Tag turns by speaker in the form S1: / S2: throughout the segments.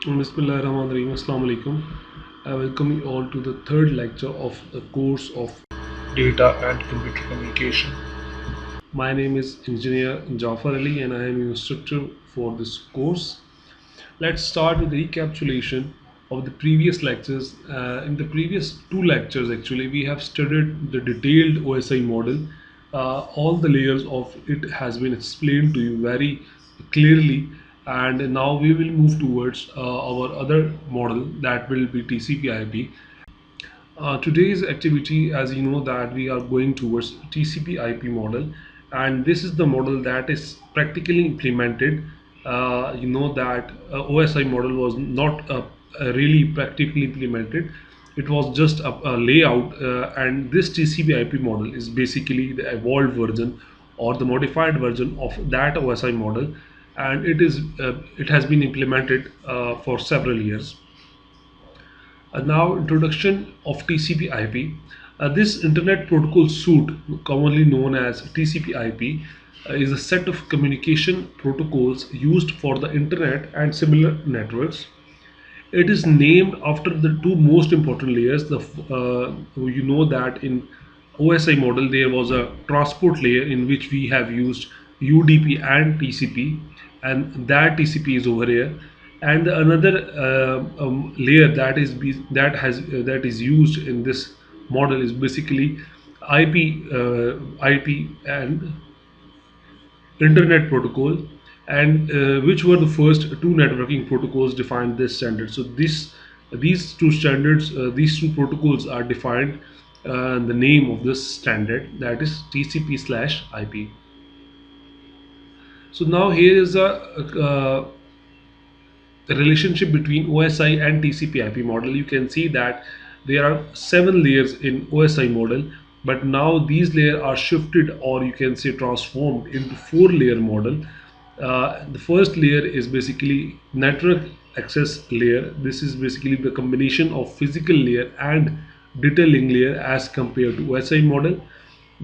S1: Bismillahirrahmanirrahim. Assalamu alaikum. I welcome you all to the third lecture of the course of Data and Computer Communication. My name is Engineer Jafar Ali and I am your instructor for this course. Let's start with the recapitulation of the previous lectures. In the previous two lectures, actually, we have studied the detailed OSI model. All the layers of it has been explained to you very clearly, and now we will move towards our other model, that will be TCP/IP. Today's activity, as you know, that we are going towards TCP/IP model, and this is the model that is practically implemented. You know that OSI model was not really practically implemented. It was just a layout, and this TCP/IP model is basically the evolved version or the modified version of that OSI model, and it has been implemented for several years. Now, introduction of TCP/IP. This Internet Protocol Suite, commonly known as TCP/IP, is a set of communication protocols used for the Internet and similar networks. It is named after the two most important layers. You know that in OSI model there was a transport layer in which we have used UDP and TCP, and that TCP is over here. And another layer that is used in this model is basically IP and Internet Protocol, and which were the first two networking protocols defined this standard. So these two standards, these two protocols are defined the name of this standard, that is TCP/IP. So now here is the relationship between OSI and TCP/IP model. You can see that there are 7 layers in OSI model, but now these layers are shifted, or you can say transformed, into 4-layer model. The first layer is basically network access layer. This is basically the combination of physical layer and data link layer as compared to OSI model.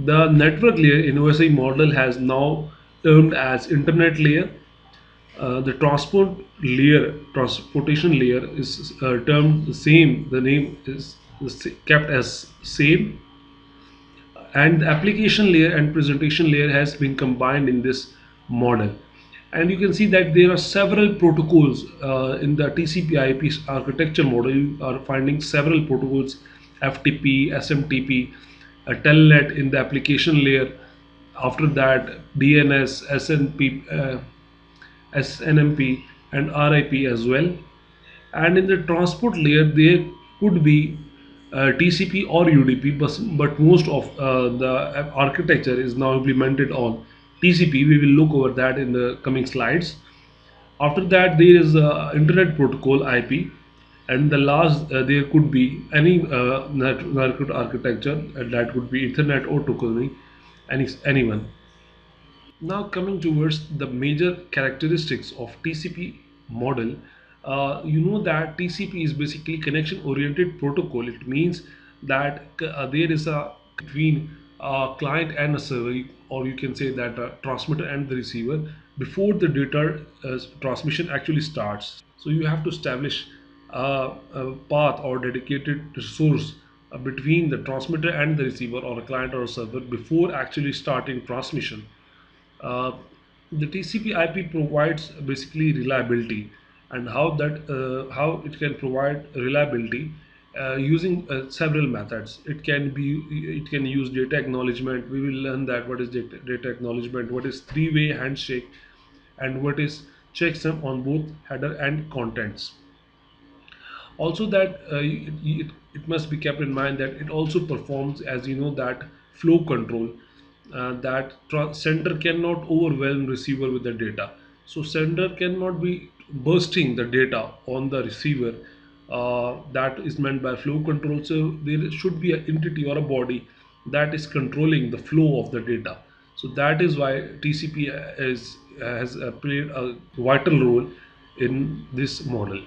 S1: The network layer in OSI model has now termed as internet layer. The transportation layer is termed the same. The name is kept as same, and the application layer and presentation layer has been combined in this model. And you can see that there are several protocols in the TCP/IP architecture model. You are finding several protocols: FTP, SMTP, Telnet in the application layer. After that, DNS, SNP, SNMP, and RIP as well. And in the transport layer, there could be TCP or UDP, but most of the architecture is now implemented on TCP. We will look over that in the coming slides. After that, there is Internet Protocol IP, and the last there could be any network architecture, and that could be Ethernet or topology, anyone. Now coming towards the major characteristics of TCP model, you know that TCP is basically connection oriented protocol. It means that there is a between a client and a server, or you can say that a transmitter and the receiver, before the data transmission actually starts. So you have to establish a path or dedicated resource between the transmitter and the receiver, or a client or a server, before actually starting transmission. uh, the TCP/IP provides basically reliability, and how it can provide reliability using several methods. It can use data acknowledgement. We will learn that what is data acknowledgement, what is three-way handshake, and what is checksum on both header and contents. Also that it must be kept in mind that it also performs, as you know, that flow control, that sender cannot overwhelm receiver with the data. So sender cannot be bursting the data on the receiver. That is meant by flow control. So there should be an entity or a body that is controlling the flow of the data. So that is why TCP has played a vital role in this model.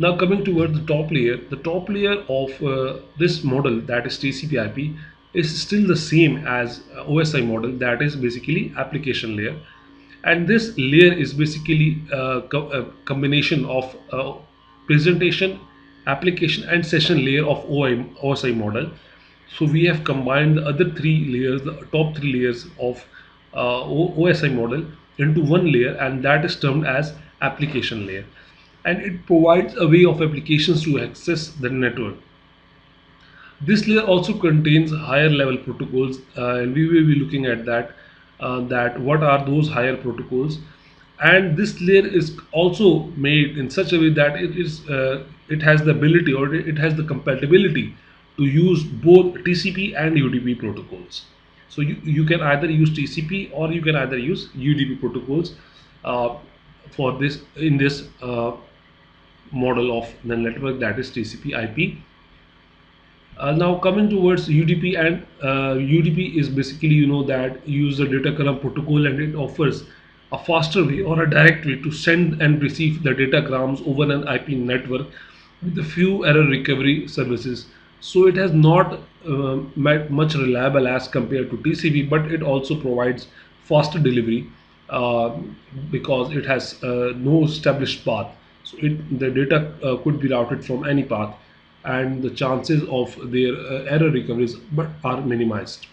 S1: Now coming toward the top layer of this model, that is TCP/IP, is still the same as OSI model, that is basically application layer. And this layer is basically a combination of presentation, application, and session layer of OSI model. So we have combined the other three layers, the top three layers of OSI model into one layer, and that is termed as application layer. And it provides a way of applications to access the network. This layer also contains higher level protocols, and we will be looking at that. That what are those higher protocols, and this layer is also made in such a way that it has the ability, or it has the compatibility to use both TCP and UDP protocols. So you can either use TCP or you can either use UDP protocols uh, for this in this model of the network, that is TCP IP. Now coming towards UDP, and UDP is basically, that use the data column protocol, and it offers a faster way or a direct way to send and receive the datagrams over an IP network with a few error recovery services. So it has not much reliable as compared to TCP, but it also provides faster delivery uh, because it has no established path. So the data could be routed from any path, and the chances of their error recoveries but are minimized.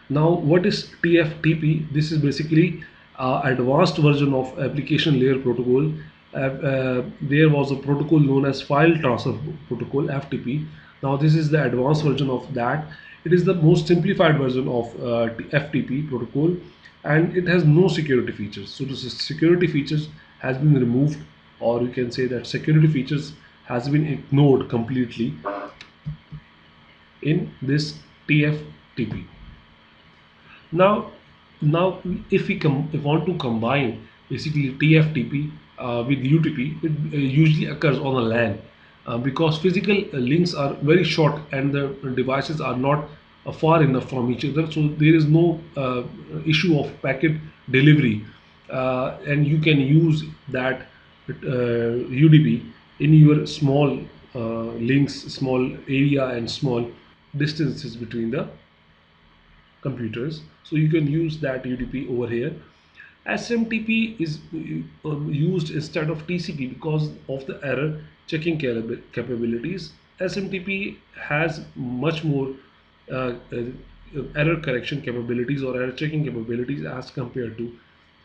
S1: Now, what is TFTP? This is basically advanced version of application layer protocol. There was a protocol known as file transfer protocol (FTP). Now, this is the advanced version of that. It is the most simplified version of FTP protocol, and it has no security features. So, the security features has been removed, or you can say that security features has been ignored completely in this TFTP. Now, if if want to combine basically TFTP with UTP, it usually occurs on a LAN because physical links are very short and the devices are not far enough from each other. So there is no issue of packet delivery, and you can use that UDP in your small links, small area, and small distances between the computers. So you can use that UDP over here. SMTP is used instead of TCP because of the error checking capabilities. SMTP has much more error correction capabilities or error checking capabilities as compared to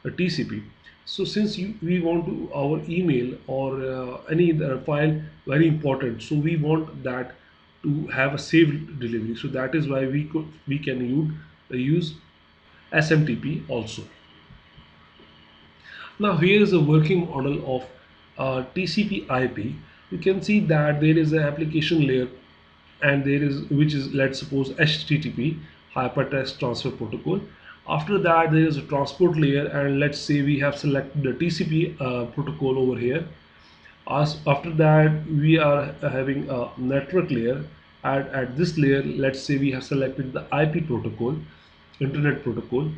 S1: a TCP. So since we want to our email or any other file very important, so we want that to have a saved delivery. So that is why we can use SMTP also. Now here is a working model of TCP IP. You can see that there is an application layer, and there is, which is, let's suppose, HTTP, hypertext transfer protocol. After that there is a transport layer, and let's say we have selected the TCP protocol over here. After that we are having a network layer, and at this layer let's say we have selected the IP protocol, internet protocol,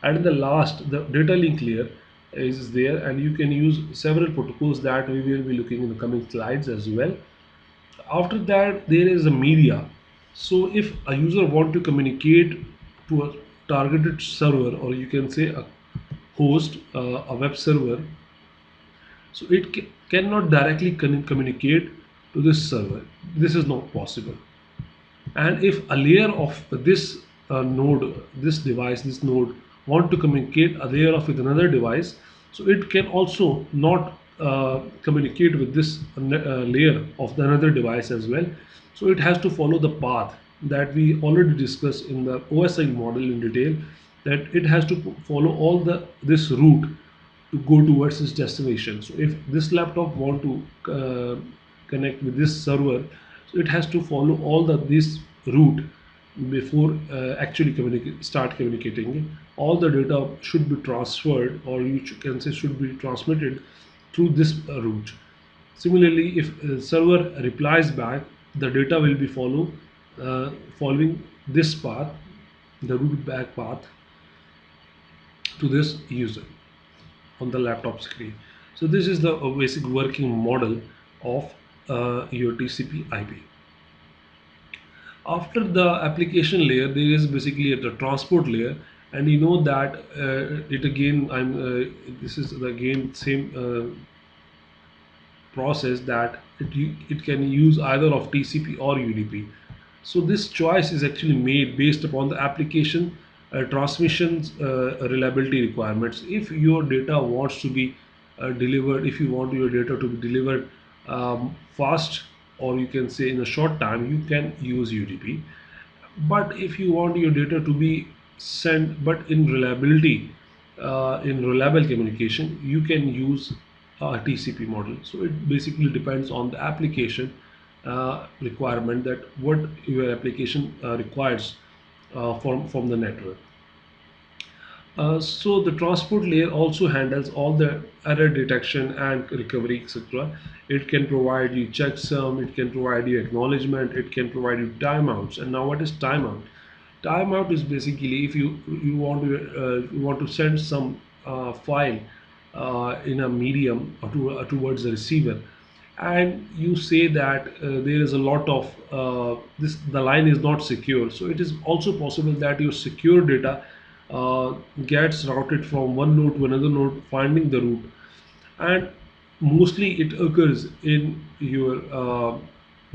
S1: and in the last the data link layer is there, and you can use several protocols that we will be looking in the coming slides as well. After that there is a media. So if a user want to communicate to a targeted server, or you can say a host, a web server, so it cannot directly communicate to this server. This is not possible. And if a layer of this node, this node want to communicate a layer of with another device, so it can also not communicate with this layer of the another device as well. So it has to follow the path that we already discussed in the OSI model in detail, that it has to follow all this route to go towards its destination. So if this laptop want to connect with this server, so it has to follow all this route before actually start communicating. All the data should be transferred, or you can say should be transmitted through this route. Similarly, if server replies back, the data will be following this path, the route back path to this user on the laptop screen. So this is the basic working model of your TCP IP. After the application layer, there is basically the transport layer, And you know that it again I'm this is again same process that it can use either of TCP or UDP. So this choice is actually made based upon the application transmissions reliability requirements. If your data wants to be delivered, if you want your data to be delivered fast, or you can say in a short time, you can use UDP. But if you want your data to be sent but in reliability, in reliable communication, you can use a TCP model. So it basically depends on the application requirement, that what your application requires from the network. So the transport layer also handles all the error detection and recovery, etc. It can provide you checksum, it can provide you acknowledgement, it can provide you timeouts. And now what is timeout? Timeout is basically if you want to send some file in a medium or towards the receiver, and you say that there is a lot of this the line is not secure, so it is also possible that your secure data gets routed from one node to another node, finding the route. And mostly it occurs in your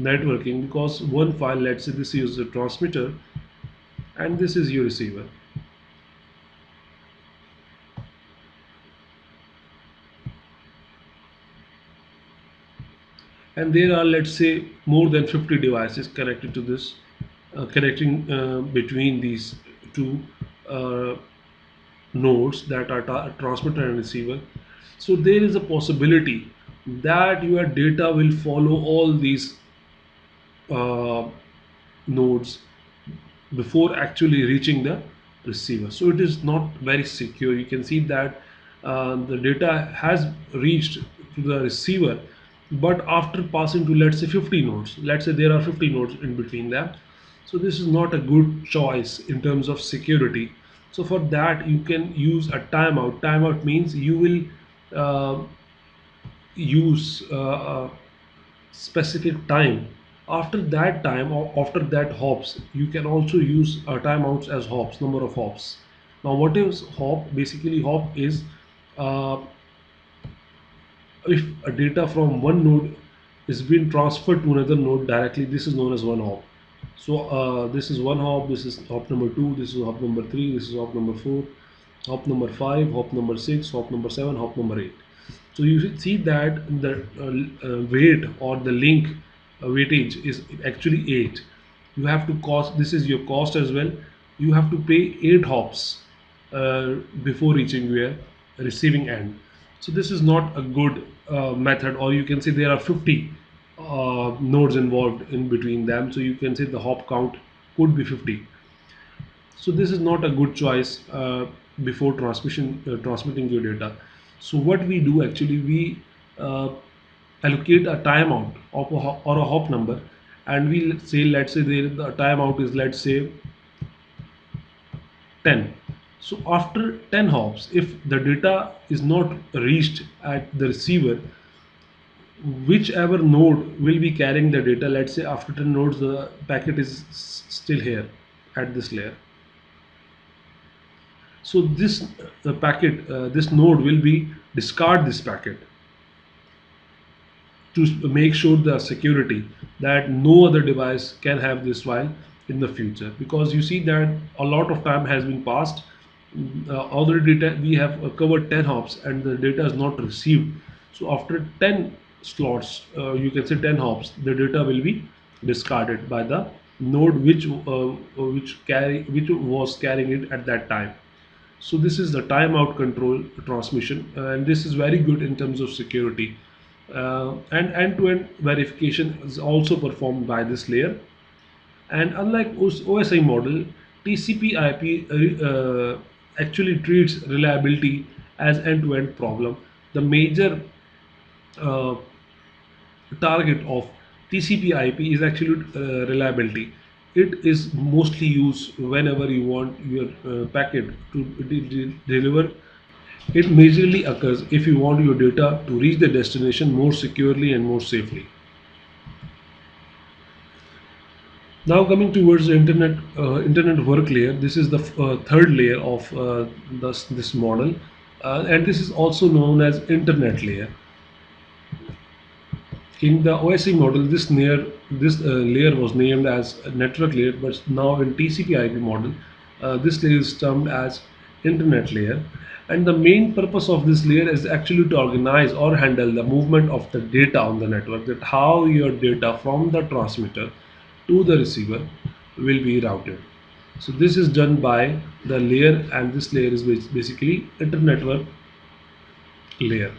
S1: networking, because one file, let's say this is the transmitter and this is your receiver, and there are, let's say, more than 50 devices connected to this, connecting between these two uh, nodes that are transmitter and receiver. So there is a possibility that your data will follow all these uh, nodes before actually reaching the receiver. So it is not very secure. You can see that the data has reached to the receiver, but after passing to, let's say, 50 nodes, let's say there are 50 nodes in between them. So this is not a good choice in terms of security. So for that you can use a timeout. Timeout means you will use specific time. After that time, or after that hops, you can also use timeouts as hops, number of hops. Now what is hop? Basically hop is uh, if a data from one node is being transferred to another node directly, this is known as one hop. So this is one hop, this is hop number 2, this is hop number 3, this is hop number 4, hop number 5, hop number 6, hop number 7, hop number 8. So you should see that the weight or the link weightage is actually 8. You have to cost, this is your cost as well. You have to pay 8 hops before reaching your receiving end. So this is not a good method, or you can say there are 50 nodes involved in between them. So you can say the hop count could be 50. So this is not a good choice before transmitting your data. So what we do actually, we uh, allocate a timeout of or a hop number, and we say, let's say the timeout is, let's say, 10. So after 10 hops, if the data is not reached at the receiver, whichever node will be carrying the data, let's say after 10 nodes the packet is still here at this layer. So this packet, this node will be discard this packet to make sure the security that no other device can have this file in the future, because you see that a lot of time has been passed. Already we have covered 10 hops and the data is not received. So after 10 slots, you can say 10 hops, the data will be discarded by the node which was carrying it at that time. So this is the timeout control transmission, and this is very good in terms of security. And end-to-end verification is also performed by this layer. And unlike OSI model, TCP/IP actually treats reliability as end-to-end problem. The major uh, target of TCP/IP is actually reliability. It is mostly used whenever you want your packet to deliver. It majorly occurs if you want your data to reach the destination more securely and more safely. Now coming towards the internet work layer, this is the third layer of this model, and this is also known as internet layer. In the OSI model, this layer was named as a network layer, but now in TCP/IP model, this layer is termed as internet layer. And the main purpose of this layer is actually to organize or handle the movement of the data on the network. That how your data from the transmitter to the receiver will be routed. So this is done by the layer, and this layer is basically internet network layer.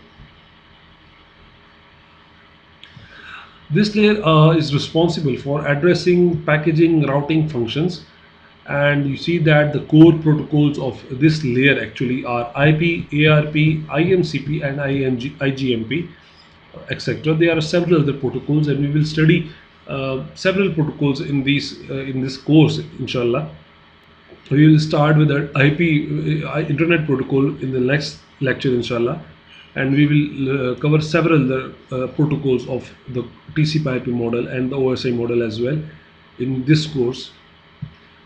S1: This layer is responsible for addressing, packaging, routing functions, and you see that the core protocols of this layer actually are IP, ARP, IMCP, and IGMP, etc. There are several other protocols, and we will study several protocols in this course, inshallah. We will start with the IP Internet Protocol in the next lecture, inshallah, and we will cover several protocols of the TCP/IP model and the OSI model as well in this course.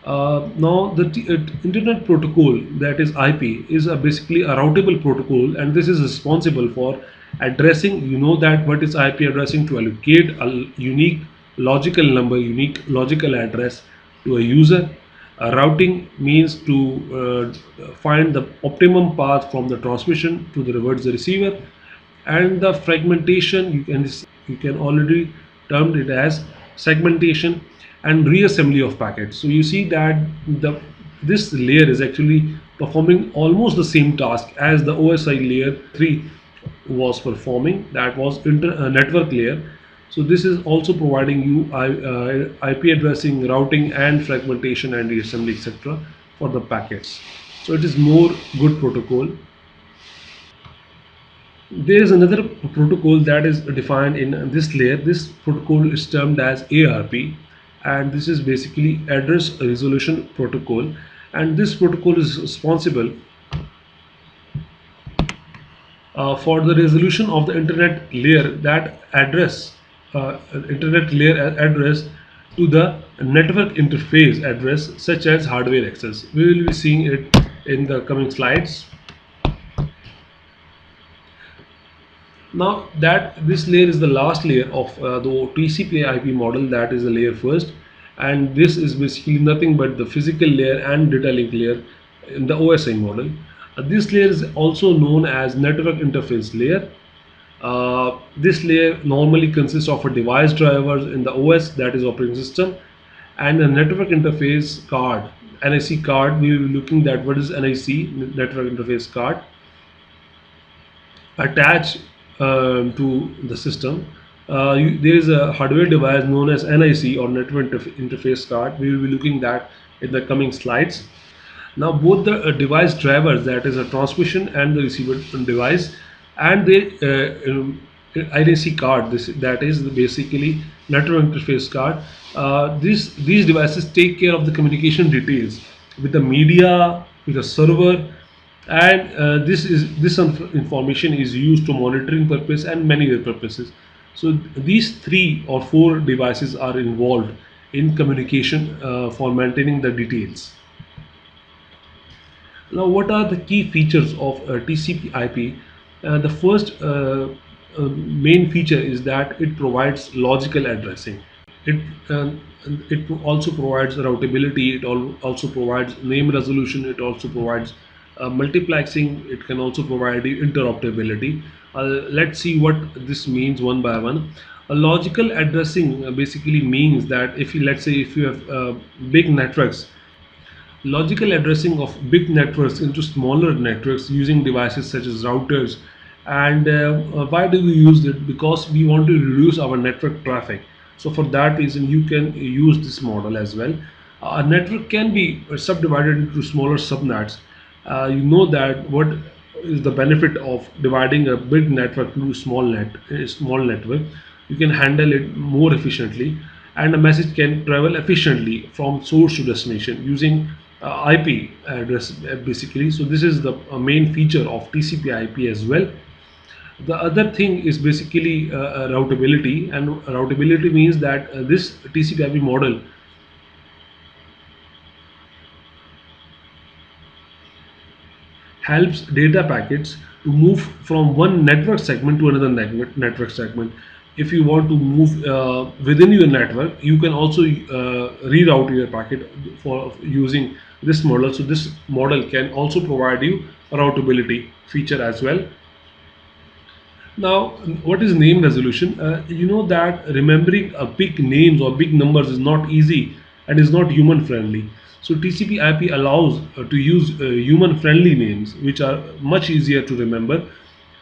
S1: Now, the Internet Protocol, that is IP, is basically a routable protocol, and this is responsible for addressing. You know that what is IP addressing? To allocate a unique logical number, unique logical address to a user. Routing means to find the optimum path from the transmission to the towards the receiver, and the fragmentation, you can already termed it as segmentation and reassembly of packets. So you see that this layer is actually performing almost the same task as the OSI layer 3 was performing, that was network layer. So this is also providing you IP addressing, routing, and fragmentation and reassembly, etc. for the packets. So it is more good protocol. There is another protocol that is defined in this layer. This protocol is termed as ARP, and this is basically address resolution protocol. And this protocol is responsible for the resolution of the internet layer, that address internet layer address to the network interface address, such as hardware access. We will be seeing it in the coming slides. Now that this layer is the last layer of the TCP/IP model, that is the layer first, and this is basically nothing but the physical layer and data link layer in the OSI model. This layer is also known as network interface layer. This layer normally consists of a device drivers in the OS, that is operating system, and a network interface card, NIC card. We will be looking at what is NIC, network interface card, attached to the system. There is a hardware device known as NIC or network interface card. We will be looking at in the coming slides. Now both the device drivers, that is a transmission and the receiver device, and the IDC card, that is basically network interface card. These devices take care of the communication details with the media, with the server, and this information is used to monitoring purpose and many other purposes. So these 3 or 4 devices are involved in communication for maintaining the details. Now, what are the key features of TCP/IP? The first main feature is that it provides logical addressing. It it also provides routability. It also provides name resolution. It also provides multiplexing. It can also provide interoperability. Let's see what this means one by one. A logical addressing basically means that if you, let's say, if you have big networks, logical addressing of big networks into smaller networks using devices such as routers. And why do we use it? Because we want to reduce our network traffic. So for that reason, you can use this model as well. A network can be subdivided into smaller subnets. You know that what is the benefit of dividing a big network into a small network. You can handle it more efficiently, and a message can travel efficiently from source to destination using IP address basically. So this is the main feature of TCP/IP as well. The other thing is basically routability, and routability means that this TCP/IP model helps data packets to move from one network segment to another network segment. If you want to move within your network, you can also reroute your packet for using this model. So this model can also provide you routability feature as well. Now, what is name resolution? You know that remembering big names or big numbers is not easy and is not human friendly. So TCP/IP allows to use human friendly names, which are much easier to remember.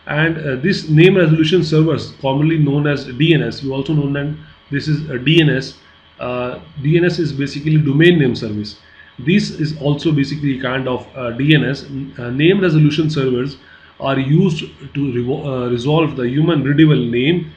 S1: And this name resolution servers, commonly known as DNS, you also know that this is a DNS. DNS is basically domain name service. This is also basically kind of DNS. Name resolution servers are used to resolve the human readable name,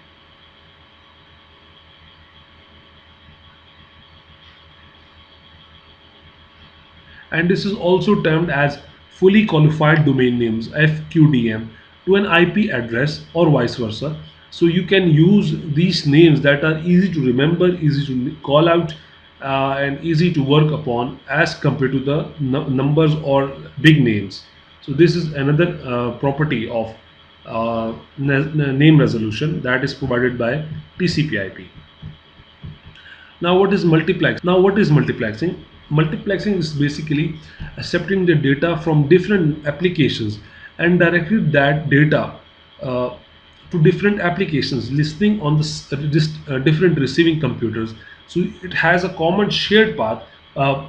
S1: and this is also termed as fully qualified domain names FQDM to an IP address or vice versa. So you can use these names that are easy to remember, easy to call out, and easy to work upon as compared to the numbers or big names. So this is another property of name resolution that is provided by TCP/IP. Now, what is multiplex? Now, what is multiplexing? Multiplexing is basically accepting the data from different applications and directing that data uh, to different applications, listening on the different receiving computers. So it has a common shared path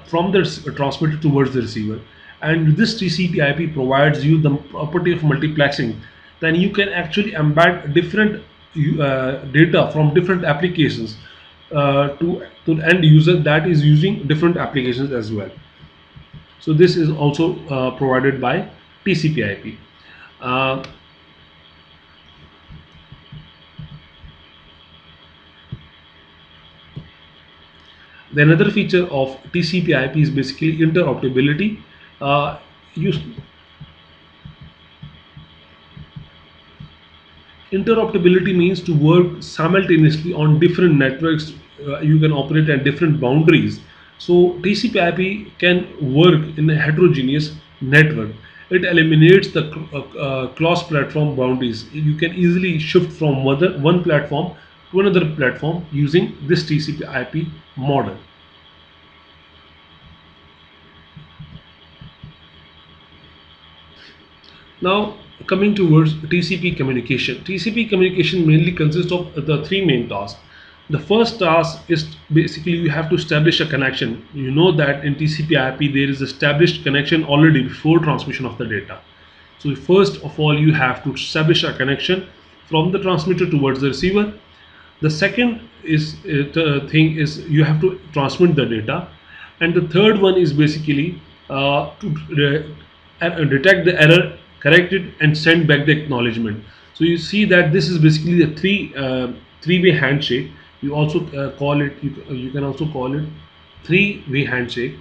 S1: from the transmitter towards the receiver. And this TCP/IP provides you the property of multiplexing. Then you can actually embed different data from different applications to the end user that is using different applications as well. So this is also provided by TCP/IP. Uh, the another feature of TCP/IP is basically interoperability. Uh, you, interoperability means to work simultaneously on different networks. You can operate at different boundaries. So TCP/IP can work in a heterogeneous network. It eliminates the cross-platform boundaries. You can easily shift from one platform to another platform using this TCP/IP model. Now, coming towards TCP communication. TCP communication mainly consists of the three main tasks. The first task is basically you have to establish a connection. You know that in TCP/IP there is established connection already before transmission of the data. So first of all, you have to establish a connection from the transmitter towards the receiver. The second is the thing is you have to transmit the data, and the third one is basically to detect the error, correct it, and send back the acknowledgement. So you see that this is basically the three-way handshake. You also call it you can also call it three-way handshake.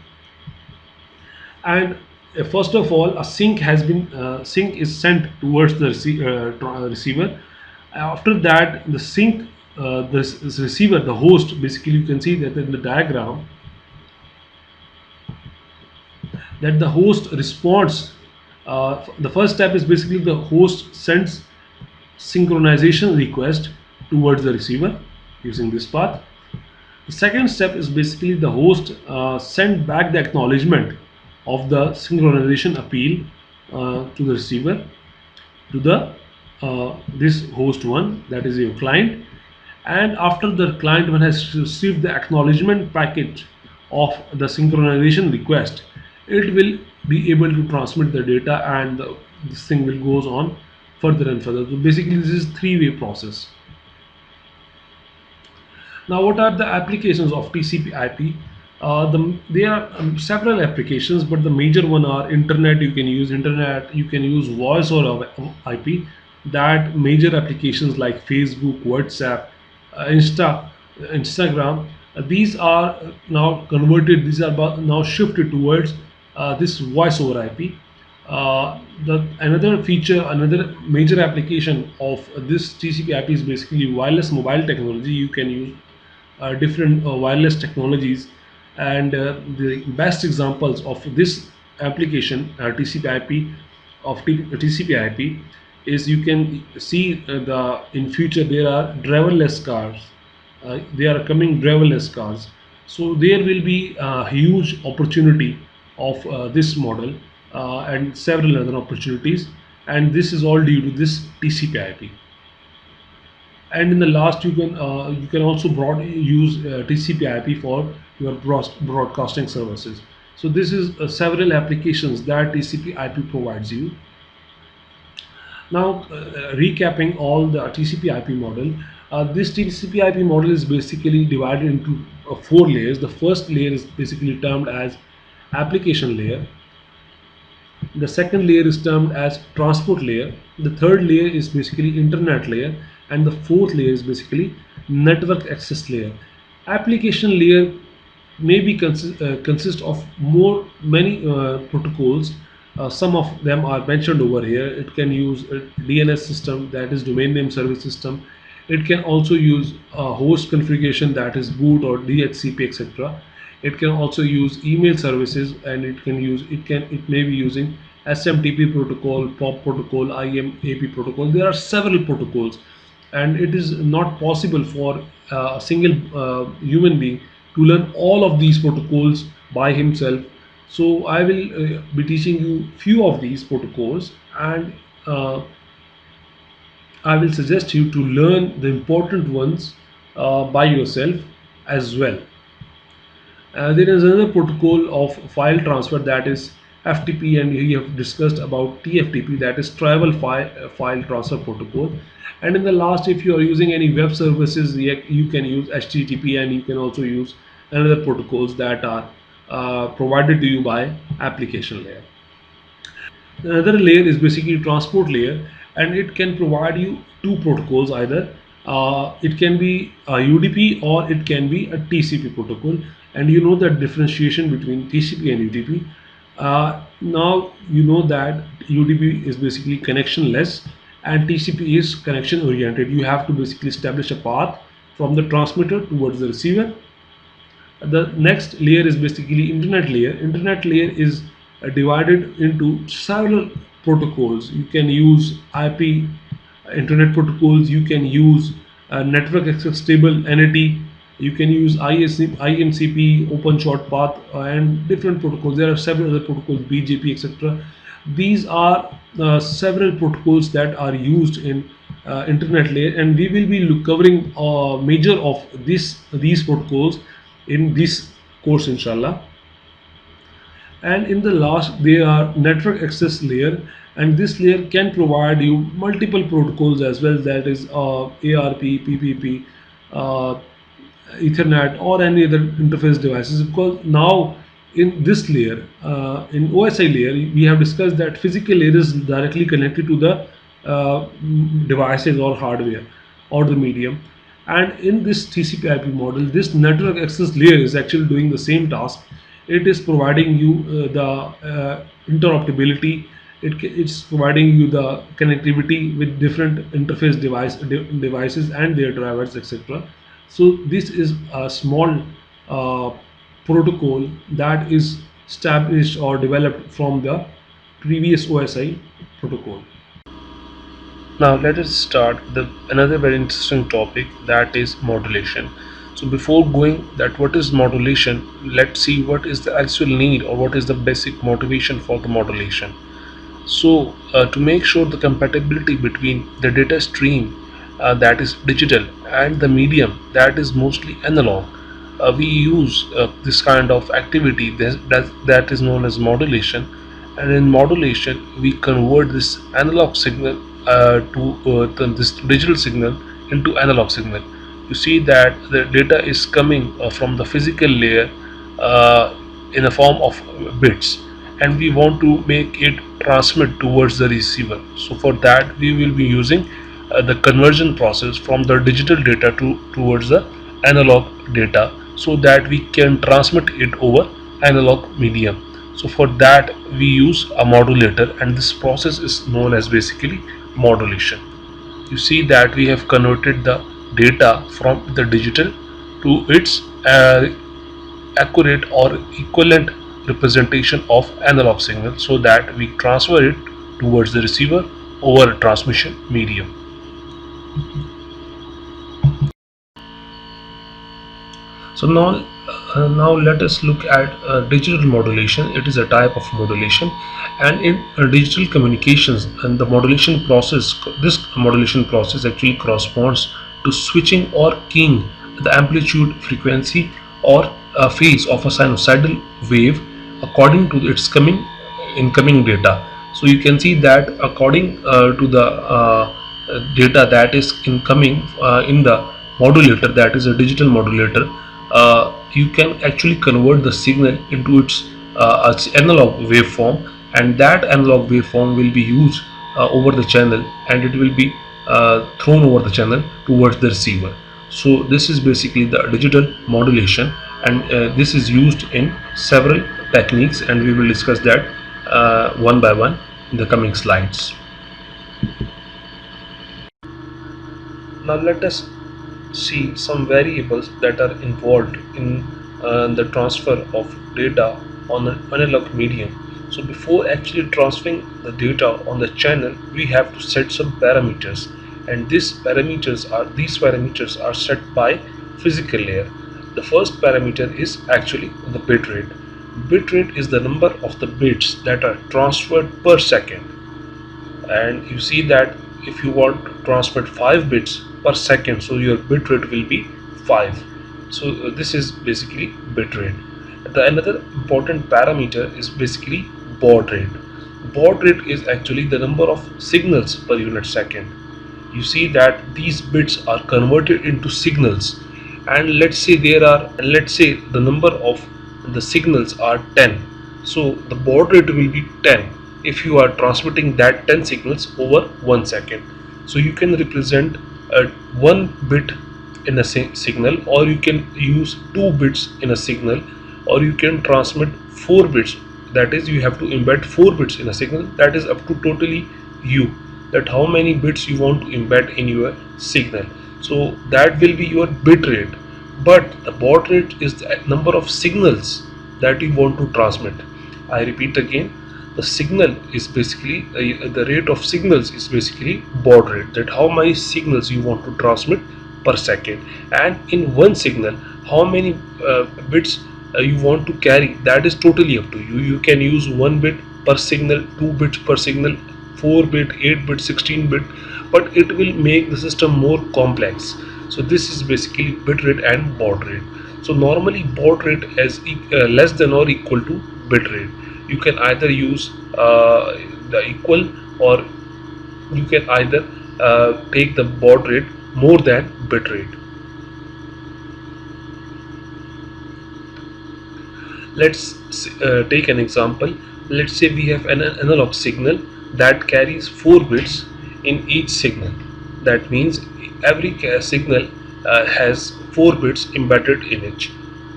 S1: And first of all, a sync is sent towards the receiver. After that, the sync this receiver, the host, basically you can see that in the diagram that the host responds. The first step is basically the host sends synchronization request towards the receiver using this path. The second step is basically the host send back the acknowledgement of the synchronization appeal to the receiver, to the this host one, that is your client. And after the client one has received the acknowledgement packet of the synchronization request, it will be able to transmit the data, and this thing will goes on further and further. So basically this is three-way process. Now, what are the applications of TCP/IP? There are several applications, but the major one are internet. You can use internet. You can use voice or IP. That major applications like Facebook, WhatsApp, Instagram. These are now converted. These are now shifted towards this voice over IP. The another feature, another major application of this TCP/IP is basically wireless mobile technology. You can use different wireless technologies, and the best examples of this application TCP/IP of TCP/IP is you can see the in future there are driverless cars. They are coming driverless cars. So there will be a huge opportunity of this model and several other opportunities. And this is all due to this TCP/IP. And in the last, you can also use TCP/IP for your broadcasting services. So this is several applications that TCP/IP provides you. Now, recapping all the TCP/IP model, this TCP/IP model is basically divided into four layers. The first layer is basically termed as application layer. The second layer is termed as transport layer. The third layer is basically internet layer, and the fourth layer is basically network access layer. Application layer may be consist of many protocols. Some of them are mentioned over here. It can use a DNS system, that is domain name service system. It can also use a host configuration, that is boot or DHCP, etc. It can also use email services, and it may be using SMTP protocol, POP protocol, IMAP protocol. There are several protocols, and it is not possible for a single human being to learn all of these protocols by himself. So I will be teaching you few of these protocols, and I will suggest you to learn the important ones by yourself as well. There is another protocol of file transfer, that is FTP, and we have discussed about TFTP, that is file transfer protocol. And in the last, if you are using any web services, you can use HTTP, and you can also use another protocols that are provided to you by application layer. Another layer is basically transport layer, and it can provide you two protocols either. It can be a UDP or it can be a TCP protocol, and you know the differentiation between TCP and UDP. Now you know that UDP is basically connectionless and TCP is connection oriented. You have to basically establish a path from the transmitter towards the receiver. The next layer is basically internet layer. Internet layer is divided into several protocols. You can use IP internet protocols, you can use network access stable NAT, you can use IMCP, open short path, and different protocols. There are several other protocols, BGP, etc. These are several protocols that are used in internet layer, and we will be covering major of these protocols in this course, inshallah. And in the last, there are network access layer, and this layer can provide you multiple protocols as well, that is ARP, PPP, Ethernet, or any other interface devices. Because now in this layer, in OSI layer, we have discussed that physical layer is directly connected to the devices or hardware or the medium. And in this TCP/IP model, this network access layer is actually doing the same task. It is providing you the interoperability. It's providing you the connectivity with different interface devices and their drivers, etc. So this is a small protocol that is established or developed from the previous OSI protocol. Now let us start another very interesting topic, that is modulation. So before going that what is modulation, let's see what is the actual need or what is the basic motivation for the modulation. So to make sure the compatibility between the data stream that is digital and the medium that is mostly analog, we use this kind of activity that is known as modulation. And in modulation we convert this analog signal to this digital signal into analog signal. You see that the data is coming from the physical layer in the form of bits, and we want to make it transmit towards the receiver. So for that we will be using the conversion process from the digital data towards the analog data, so that we can transmit it over analog medium. So for that we use a modulator, and this process is known as basically modulation. You see that we have converted the data from the digital to its accurate or equivalent representation of analog signal, so that we transfer it towards the receiver over a transmission medium. So now let us look at digital modulation. It is a type of modulation, and in digital communications, and this modulation process actually corresponds to switching or keying the amplitude, frequency, or phase of a sinusoidal wave according to its incoming data. So you can see that according to the data that is incoming in the modulator, that is a digital modulator, you can actually convert the signal into its analog waveform, and that analog waveform will be used over the channel, and it will be thrown over the channel towards the receiver. So this is basically the digital modulation, and this is used in several techniques, and we will discuss that one by one in the coming slides. Now let us see some variables that are involved in the transfer of data on an analog medium. So before actually transferring the data on the channel, we have to set some parameters, and these parameters are set by physical layer. The first parameter is actually the bit rate. Bit rate is the number of the bits that are transferred per second, and you see that if you want to transfer 5 bits per second, so your bit rate will be 5. So this is basically bit rate. Another important parameter is basically baud rate. Baud rate is actually the number of signals per unit second. You see that these bits are converted into signals, and let's say the number of the signals are 10. So the baud rate will be 10 if you are transmitting that 10 signals over 1 second. So you can represent 1 bit in a signal, or you can use 2 bits in a signal, or you can transmit 4 bits. That is, you have to embed 4 bits in a signal. That is up to totally you, that how many bits you want to embed in your signal. So that will be your bit rate. But the baud rate is the number of signals that you want to transmit. I repeat again, the signal is basically the rate of signals is basically baud rate, that how many signals you want to transmit per second, and in one signal how many bits you want to carry. That is totally up to you. You can use 1 bit per signal, 2 bits per signal, 4 bit, 8 bit, 16 bit, but it will make the system more complex. So this is basically bit rate and baud rate. So normally baud rate is less than or equal to bit rate. You can either use the equal, or you can either take the baud rate more than bit rate. Let's take an example. Let's say we have an analog signal that carries 4 bits in each signal. That means every signal has 4 bits embedded in it.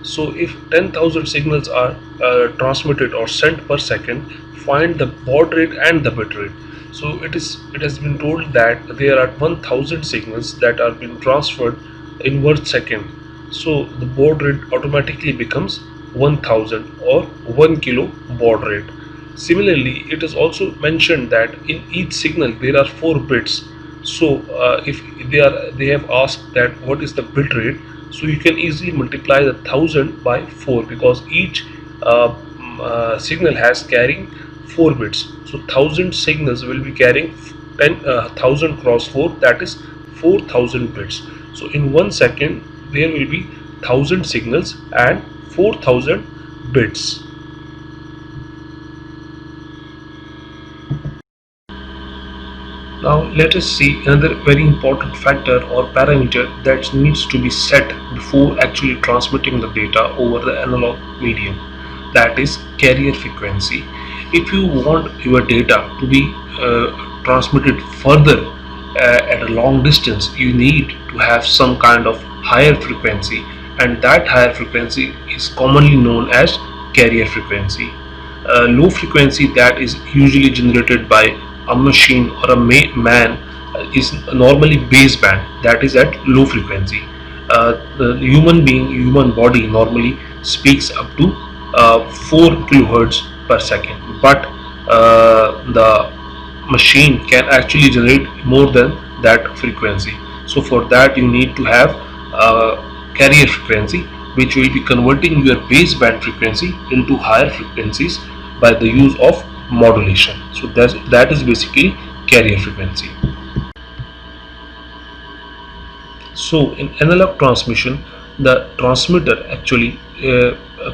S1: So if 10,000 signals are transmitted or sent per second, find the baud rate and the bit rate. So it has been told that there are 1,000 signals that are being transferred in 1 second. So the baud rate automatically becomes 1000 or 1 kilo baud rate. Similarly, it is also mentioned that in each signal there are 4 bits. So if they have asked that what is the bit rate, so you can easily multiply the 1000 by 4, because each signal has carrying 4 bits. So 1000 signals will be carrying 1000 cross 4, that is 4000 bits. So in 1 second there will be 1000 signals and 4000 bits. Now let us see another very important factor or parameter that needs to be set before actually transmitting the data over the analog medium, that is carrier frequency. If you want your data to be transmitted further at a long distance, you need to have some kind of higher frequency, and that higher frequency is commonly known as carrier frequency. Low frequency that is usually generated by a machine or a man is normally baseband, that is at low frequency. The human body normally speaks up to 4 kilohertz per second, but the machine can actually generate more than that frequency. So for that you need to have carrier frequency, which will be converting your baseband frequency into higher frequencies by the use of modulation. So that is basically carrier frequency. So in analog transmission, the transmitter actually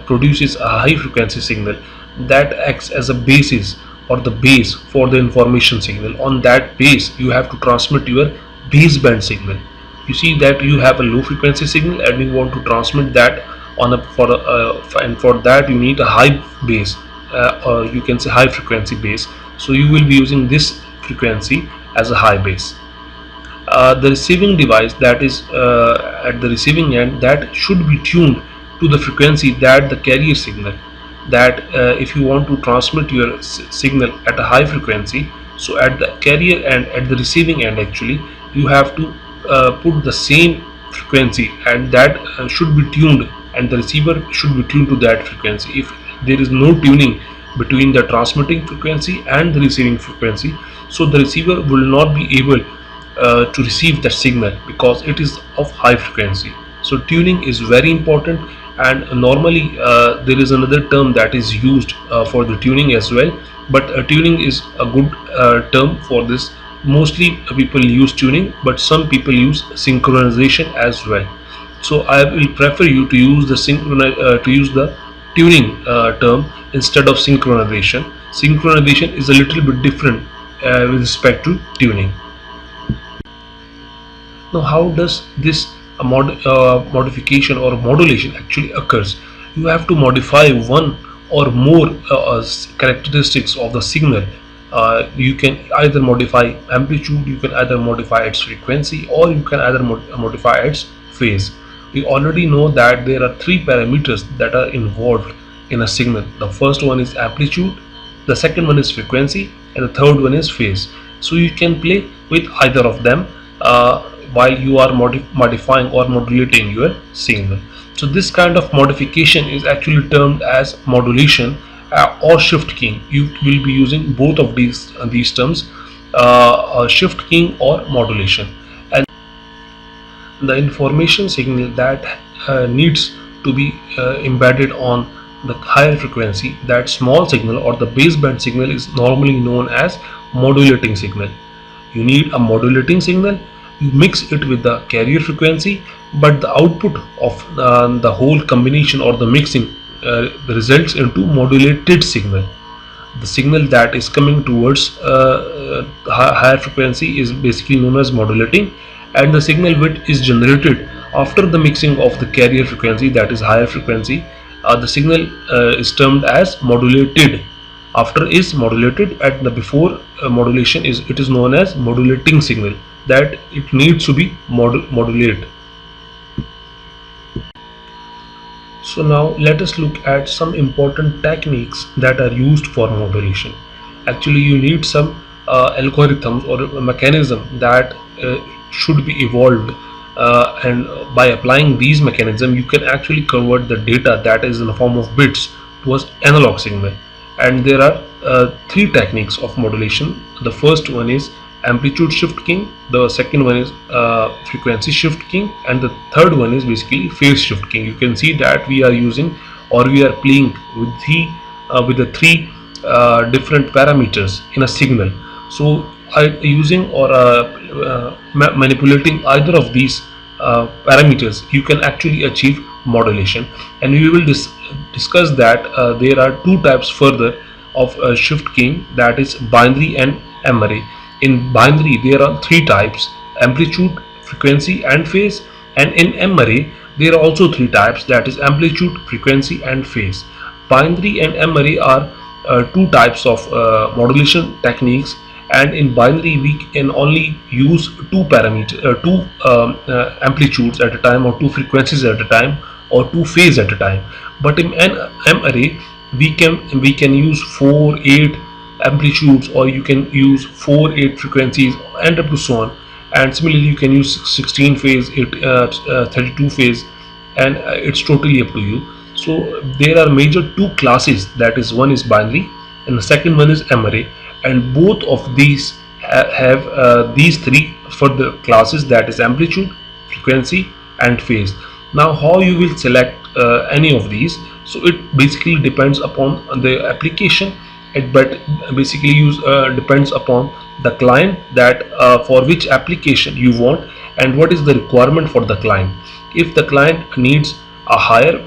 S1: produces a high frequency signal that acts as a basis or the base for the information signal. On that base, you have to transmit your baseband signal. You see that you have a low frequency signal and you want to transmit that on a and for that you need a high base, or you can say high frequency base. So you will be using this frequency as a high base. The receiving device that is at the receiving end, that should be tuned to the frequency that the carrier signal, that if you want to transmit your signal at a high frequency, so at the carrier and at the receiving end actually you have to put the same frequency, and that should be tuned, and the receiver should be tuned to that frequency. If there is no tuning between the transmitting frequency and the receiving frequency, so the receiver will not be able to receive that signal because it is of high frequency. So tuning is very important, and normally there is another term that is used for the tuning as well, but tuning is a good term for this. Mostly people use tuning, but some people use synchronization as well. So I will prefer you to use the tuning term instead of synchronization. Synchronization is a little bit different with respect to tuning. Now, how does this modification or modulation actually occurs? You have to modify one or more characteristics of the signal. You can either modify amplitude, you can either modify its frequency, or you can either modify its phase. We already know that there are three parameters that are involved in a signal. The first one is amplitude, the second one is frequency, and the third one is phase. So you can play with either of them while you are modifying or modulating your signal. So this kind of modification is actually termed as modulation or shift keying. You will be using both of these terms, shift keying or modulation. And the information signal that needs to be embedded on the higher frequency, that small signal or the baseband signal, is normally known as modulating signal. You need a modulating signal, you mix it with the carrier frequency, but the output of the whole combination or the mixing results into modulated signal. The signal that is coming towards higher frequency is basically known as modulating, and the signal which is generated after the mixing of the carrier frequency, that is higher frequency, the signal is termed as modulated. After is modulated, at the before modulation it is known as modulating signal, that it needs to be modulated. So now let us look at some important techniques that are used for modulation. Actually, you need some algorithms or a mechanism that should be evolved, and by applying these mechanisms you can actually convert the data that is in the form of bits towards analog signal. And there are three techniques of modulation. The first one is amplitude shift keying, the second one is frequency shift keying, and the third one is basically phase shift keying. You can see that we are using, or we are playing with the three different parameters in a signal. So using or manipulating either of these parameters, you can actually achieve modulation. And we will discuss that there are two types further of shift keying, that is binary and M-array. In binary there are three types: amplitude, frequency and phase. And in M-array there are also three types, that is amplitude, frequency and phase. Binary and M-array are two types of modulation techniques, and in binary we can only use two amplitudes at a time, or two frequencies at a time, or two phase at a time. But in an M-array we can use 4, 8 amplitudes, or you can use 4, 8 frequencies, and up to so on. And similarly you can use 16 phase, 32 phase, and it's totally up to you. So there are major two classes, that is one is binary and the second one is M-array.
S2: and both of these have these three further classes, that is amplitude, frequency and phase. Now how you will select any of these? So it basically depends upon the application. It but basically use depends upon the client, that for which application you want and what is the requirement for the client. If the client needs a higher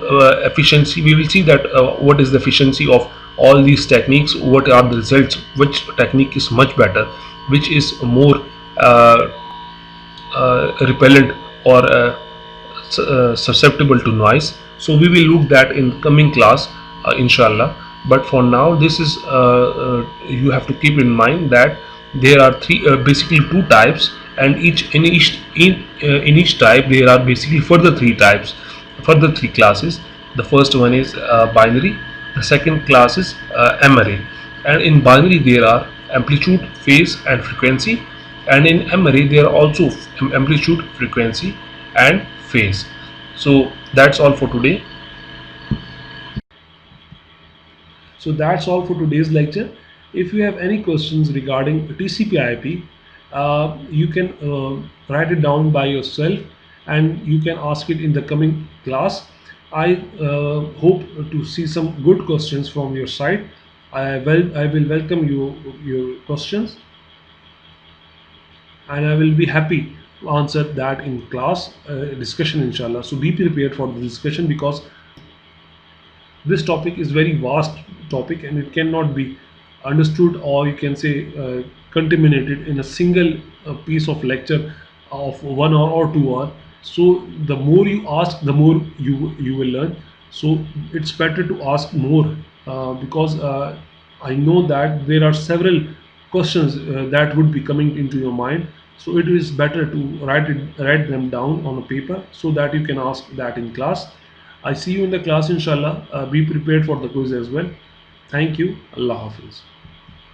S2: efficiency, we will see that what is the efficiency of all these techniques, what are the results, which technique is much better, which is more uh, repellent or susceptible to noise. So we will look that in coming class, inshallah. But for now, this is you have to keep in mind that there are three basically two types, and in each type there are basically further three types, further three classes. The first one is binary, the second class is m-array, and in binary there are amplitude, phase and frequency, and in m-array there are also amplitude, frequency and phase. So that's all for today.
S1: So that's all for today's lecture. If you have any questions regarding TCP/IP, you can write it down by yourself, and you can ask it in the coming class. I hope to see some good questions from your side. I will welcome your questions, and I will be happy to answer that in class discussion, inshallah. So be prepared for the discussion, because this topic is very vast topic, and it cannot be understood, or you can say contaminated in a single piece of lecture of 1 hour or 2 hour. So the more you ask, the more you will learn. So it's better to ask more, because I know that there are several questions that would be coming into your mind. So it is better to write them down on a paper, so that you can ask that in class. I see you in the class, inshallah. Be prepared for the quiz as well. Thank you. Allah Hafiz.